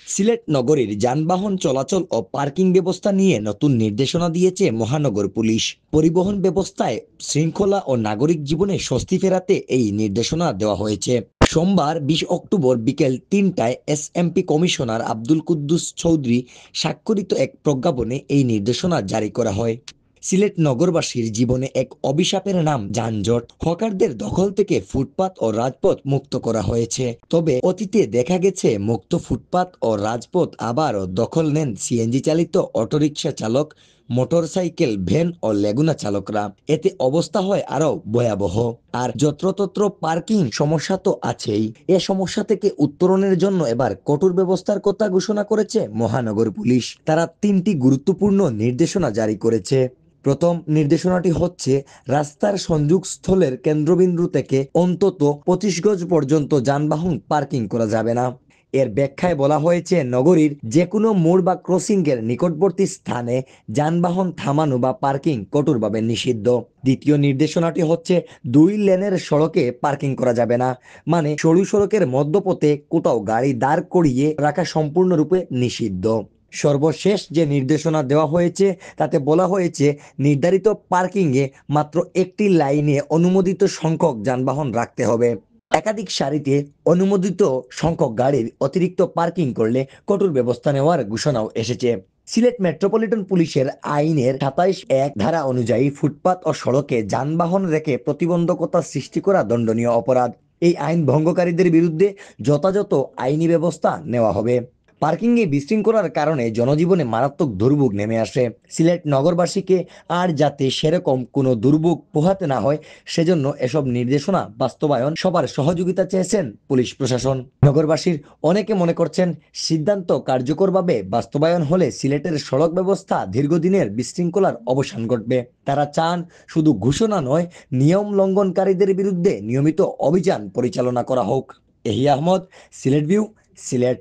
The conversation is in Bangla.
সিলেট নগরীর যানবাহন চলাচল ও পার্কিং ব্যবস্থা নিয়ে নতুন নির্দেশনা দিয়েছে মহানগর পুলিশ। পরিবহন ব্যবস্থায় শৃঙ্খলা ও নাগরিক জীবনে স্বস্তি ফেরাতে এই নির্দেশনা দেওয়া হয়েছে। সোমবার 20 অক্টোবর বিকেল 3টায় এসএমপি কমিশনার আব্দুল কুদ্দুস চৌধুরী স্বাক্ষরিত এক প্রজ্ঞাপনে এই নির্দেশনা জারি করা হয়। সিলেট নগরবাসীর জীবনে এক অভিশাপের নাম যানজট। হকারদের দখল থেকে ফুটপাত ও রাজপথ মুক্ত করা হয়েছে, তবে অতীতে দেখা গেছে মুক্ত ফুটপাত ও রাজপথ আবারও দখল নেন সিএনজি চালিত অটোরিকশা চালক, মোটরসাইকেল, ভ্যান ও লেগুনা চালকরা। এতে অবস্থা হয় আরো ভয়াবহ। আর যত্রতত্র পার্কিং সমস্যা তো আছেই। এ সমস্যা থেকে উত্তরণের জন্য এবার কঠোর ব্যবস্থার কথা ঘোষণা করেছে মহানগর পুলিশ। তারা 3টি গুরুত্বপূর্ণ নির্দেশনা জারি করেছে। প্রথম নির্দেশনাটি হচ্ছে, রাস্তার সংযোগস্থলের কেন্দ্রবিন্দু থেকে অন্তত 25 গজ পর্যন্ত যানবাহন পার্কিং করা যাবে না। এর ব্যাখ্যায় বলা হয়েছে, নগরীর যে কোনো মোড় বা ক্রসিং এর নিকটবর্তী স্থানে যানবাহন থামানো বা পার্কিং কঠোরভাবে নিষিদ্ধ। দ্বিতীয় নির্দেশনাটি হচ্ছে, 2 লেনের সড়কে পার্কিং করা যাবে না, মানে সরু সড়কের মধ্যপথে কোথাও গাড়ি দাঁড় করিয়ে রাখা সম্পূর্ণরূপে নিষিদ্ধ। সর্বশেষ যে নির্দেশনা দেওয়া হয়েছে তাতে বলা হয়েছে, নির্ধারিত পার্কিংয়ে মাত্র একটি লাইনে অনুমোদিত সংখ্যক যানবাহন রাখতে হবে। একাধিক সারিতে অনুমোদিত সংখ্যক গাড়ির অতিরিক্ত পার্কিং করলে কঠোর ব্যবস্থা নেওয়ার ঘোষণাও এসেছে। সিলেট মেট্রোপলিটন পুলিশের আইনের 27(1) ধারা অনুযায়ী ফুটপাত ও সড়কে যানবাহন রেখে প্রতিবন্ধকতা সৃষ্টি করা দণ্ডনীয় অপরাধ। এই আইন ভঙ্গকারীদের বিরুদ্ধে যথাযথ আইনি ব্যবস্থা নেওয়া হবে। পার্কিংয়ে বিশৃঙ্খলার কারণে জনজীবনে মারাত্মক দুর্ভোগ নেমে আসে। সিলেট নগরবাসীকে আর যাতে সেরকম কোনো দুর্ভোগ পোহাতে না হয়, সেজন্য এসব নির্দেশনা বাস্তবায়ন সবার সহযোগিতা চেয়েছেন পুলিশ প্রশাসন। নগরবাসীর অনেকে মনে করছেন, সিদ্ধান্ত কার্যকরভাবে বাস্তবায়ন হলে সিলেটের সড়ক ব্যবস্থা দীর্ঘদিনের বিশৃঙ্খলার অবসান ঘটবে। তারা চান, শুধু ঘোষণা নয়, নিয়ম লঙ্ঘনকারীদের বিরুদ্ধে নিয়মিত অভিযান পরিচালনা করা হোক। এহি আহমদ, সিলেট ভিউ, সিলেট।